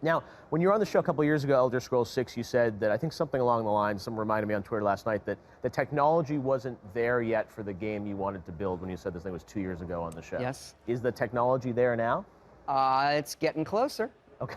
Now, when you were on the show a couple of years ago, Elder Scrolls 6, you said that, I think something along the lines, someone reminded me on Twitter last night, that the technology wasn't there yet for the game you wanted to build when you said this thing was 2 years ago on the show. Yes. Is the technology there now? It's getting closer. Okay.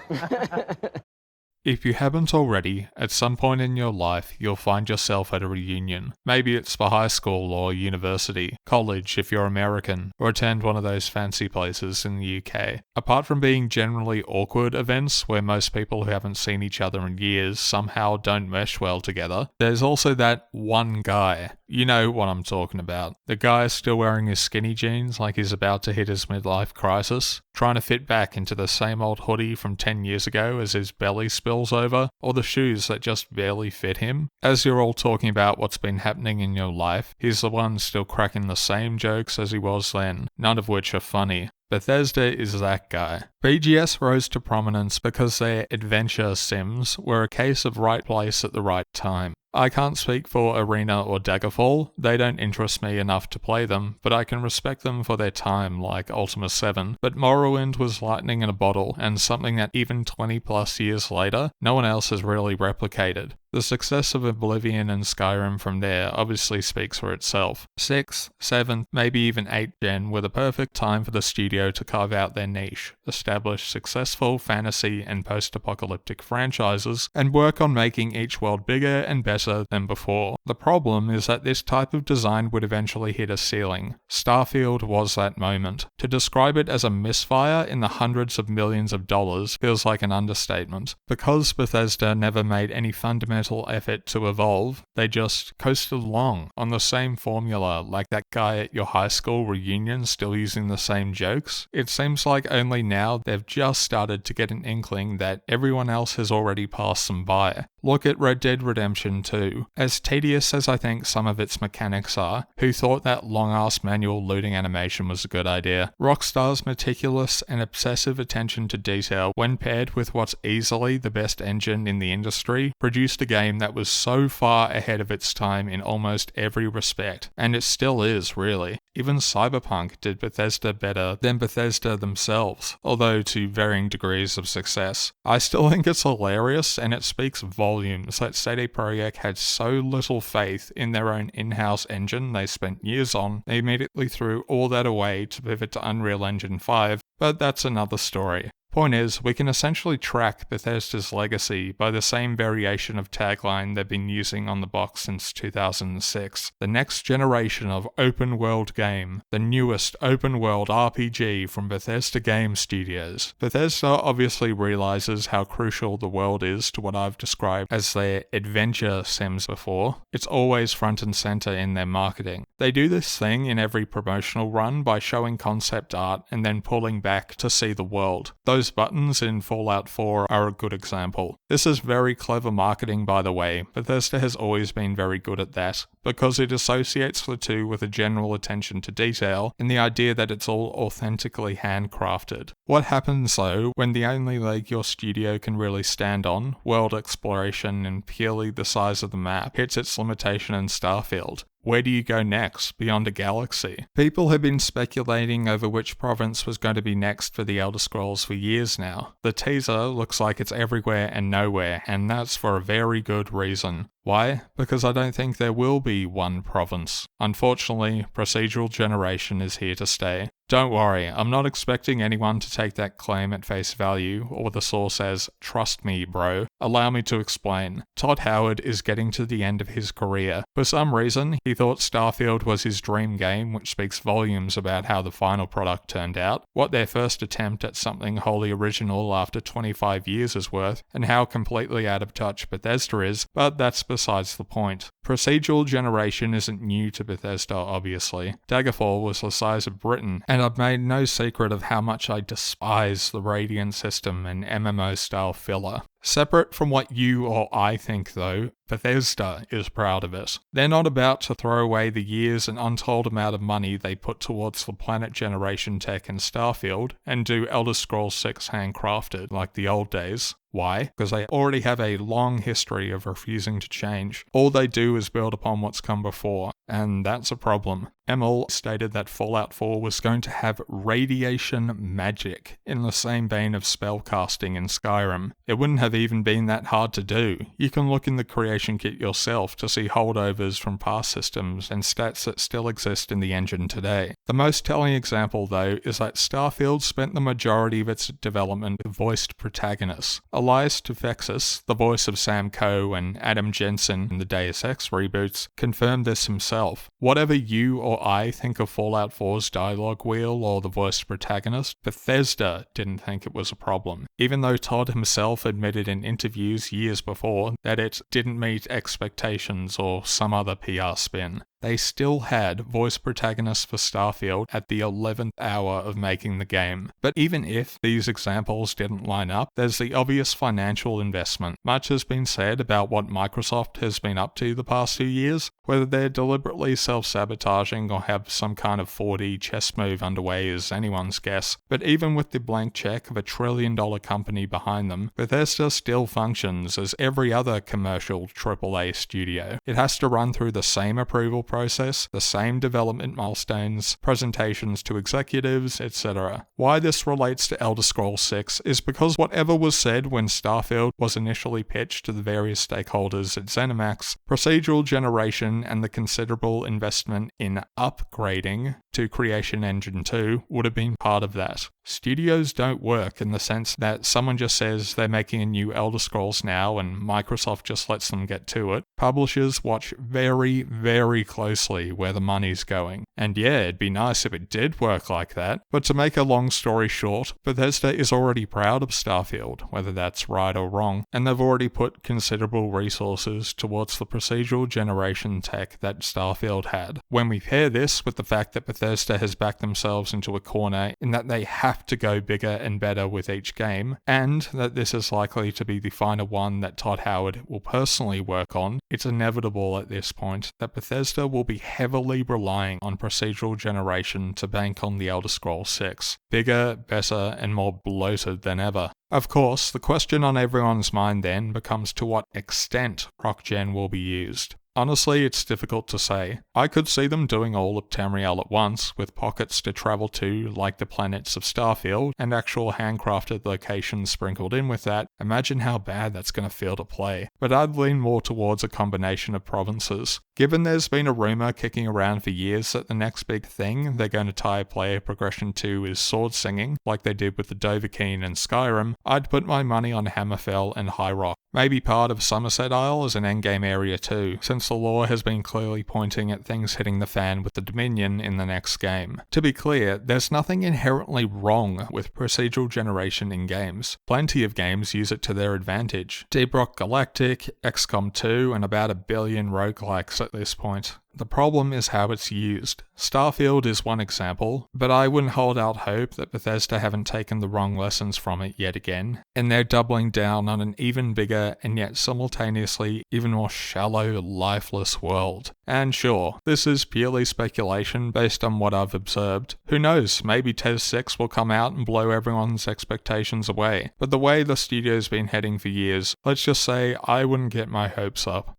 If you haven't already, at some point in your life, you'll find yourself at a reunion. Maybe it's for high school or university, college if you're American, or attend one of those fancy places in the UK. Apart from being generally awkward events where most people who haven't seen each other in years somehow don't mesh well together, there's also that one guy. You know what I'm talking about. The guy still wearing his skinny jeans like he's about to hit his midlife crisis, trying to fit back into the same old hoodie from 10 years ago as his belly spills over, or the shoes that just barely fit him. As you're all talking about what's been happening in your life, he's the one still cracking the same jokes as he was then, none of which are funny. Bethesda is that guy. BGS rose to prominence because their adventure sims were a case of right place at the right time. I can't speak for Arena or Daggerfall, they don't interest me enough to play them, but I can respect them for their time, like Ultima 7. But Morrowind was lightning in a bottle, and something that even 20 plus years later, no one else has really replicated. The success of Oblivion and Skyrim from there obviously speaks for itself. 6th, 7th, maybe even 8th gen were the perfect time for the studio to carve out their niche, establish successful fantasy and post-apocalyptic franchises, and work on making each world bigger and better than before. The problem is that this type of design would eventually hit a ceiling. Starfield was that moment. To describe it as a misfire in the hundreds of millions of dollars feels like an understatement. Because Bethesda never made any fundamental effort to evolve, they just coasted along on the same formula, like that guy at your high school reunion still using the same jokes. It seems like only now they've just started to get an inkling that everyone else has already passed them by. Look at Red Dead Redemption 2. As tedious as I think some of its mechanics are, who thought that long-ass manual looting animation was a good idea? Rockstar's meticulous and obsessive attention to detail, when paired with what's easily the best engine in the industry, produced a game that was so far ahead of its time in almost every respect. And it still is, really. Even Cyberpunk did Bethesda better than Bethesda themselves, although to varying degrees of success. I still think it's hilarious, and it speaks volumes that CD Projekt had so little faith in their own in-house engine they spent years on, they immediately threw all that away to pivot to Unreal Engine 5, but that's another story. Point is, we can essentially track Bethesda's legacy by the same variation of tagline they've been using on the box since 2006. The next generation of open world game, the newest open world RPG from Bethesda Game Studios. Bethesda obviously realizes how crucial the world is to what I've described as their adventure sims before. It's always front and center in their marketing. They do this thing in every promotional run by showing concept art and then pulling back to see the world. Those buttons in Fallout 4 are a good example. This is very clever marketing, by the way. Bethesda has always been very good at that, because it associates the two with a general attention to detail and the idea that it's all authentically handcrafted. What happens though when the only leg your studio can really stand on, world exploration and purely the size of the map, hits its limitation in Starfield? Where do you go next, beyond a galaxy? People have been speculating over which province was going to be next for the Elder Scrolls for years now. The teaser looks like it's everywhere and nowhere, and that's for a very good reason. Why? Because I don't think there will be one province. Unfortunately, procedural generation is here to stay. Don't worry, I'm not expecting anyone to take that claim at face value, or the source as, "Trust me, bro." Allow me to explain. Todd Howard is getting to the end of his career. For some reason, he thought Starfield was his dream game, which speaks volumes about how the final product turned out, what their first attempt at something wholly original after 25 years is worth, and how completely out of touch Bethesda is, but that's besides the point. Procedural generation isn't new to Bethesda, obviously. Daggerfall was the size of Britain, and I've made no secret of how much I despise the Radiant system and MMO-style filler. Separate from what you or I think though, Bethesda is proud of it. They're not about to throw away the years and untold amount of money they put towards the planet generation tech in Starfield and do Elder Scrolls 6 handcrafted like the old days. Why? Because they already have a long history of refusing to change. All they do is build upon what's come before, and that's a problem. Emil stated that Fallout 4 was going to have radiation magic, in the same vein of spellcasting in Skyrim. It wouldn't have even been that hard to do. You can look in the creation kit yourself to see holdovers from past systems and stats that still exist in the engine today. The most telling example, though, is that Starfield spent the majority of its development with voiced protagonists. Elias Tufexis, the voice of Sam Coe and Adam Jensen in the Deus Ex reboots, confirmed this himself. Whatever you or I think of Fallout 4's dialogue wheel or the voiced protagonist, Bethesda didn't think it was a problem, even though Todd himself admitted in interviews years before that it didn't meet expectations or some other PR spin. They still had voice protagonists for Starfield at the 11th hour of making the game. But even if these examples didn't line up, there's the obvious financial investment. Much has been said about what Microsoft has been up to the past few years, whether they're deliberately self-sabotaging or have some kind of 4D chess move underway is anyone's guess. But even with the blank check of $1 trillion company behind them, Bethesda still functions as every other commercial AAA studio. It has to run through the same approval process, the same development milestones, presentations to executives, etc. Why this relates to Elder Scrolls 6 is because whatever was said when Starfield was initially pitched to the various stakeholders at ZeniMax, procedural generation and the considerable investment in upgrading to Creation Engine 2 would have been part of that. Studios don't work in the sense that someone just says they're making a new Elder Scrolls now and Microsoft just lets them get to it. Publishers watch very, very closely where the money's going. And yeah, it'd be nice if it did work like that, but to make a long story short, Bethesda is already proud of Starfield, whether that's right or wrong, and they've already put considerable resources towards the procedural generation tech that Starfield had. When we pair this with the fact that Bethesda has backed themselves into a corner in that they have to go bigger and better with each game, and that this is likely to be the final one that Todd Howard will personally work on, it's inevitable at this point that Bethesda will be heavily relying on procedural generation to bank on the Elder Scrolls 6. Bigger, better, and more bloated than ever. Of course, the question on everyone's mind then becomes to what extent ProcGen will be used. Honestly, it's difficult to say. I could see them doing all of Tamriel at once, with pockets to travel to like the planets of Starfield, and actual handcrafted locations sprinkled in with that. Imagine how bad that's going to feel to play. But I'd lean more towards a combination of provinces. Given there's been a rumour kicking around for years that the next big thing they're going to tie player progression to is sword singing, like they did with the Dovahkiin and Skyrim, I'd put my money on Hammerfell and High Rock. Maybe part of Somerset Isle as an endgame area too, since the lore has been clearly pointing at things hitting the fan with the Dominion in the next game. To be clear, there's nothing inherently wrong with procedural generation in games. Plenty of games use it to their advantage. Deep Rock Galactic, XCOM 2, and about 1 billion roguelikes at this point. The problem is how it's used. Starfield is one example, but I wouldn't hold out hope that Bethesda haven't taken the wrong lessons from it yet again, and they're doubling down on an even bigger and yet simultaneously even more shallow, lifeless world. And sure, this is purely speculation based on what I've observed. Who knows, maybe TES 6 will come out and blow everyone's expectations away, but the way the studio's been heading for years, let's just say I wouldn't get my hopes up.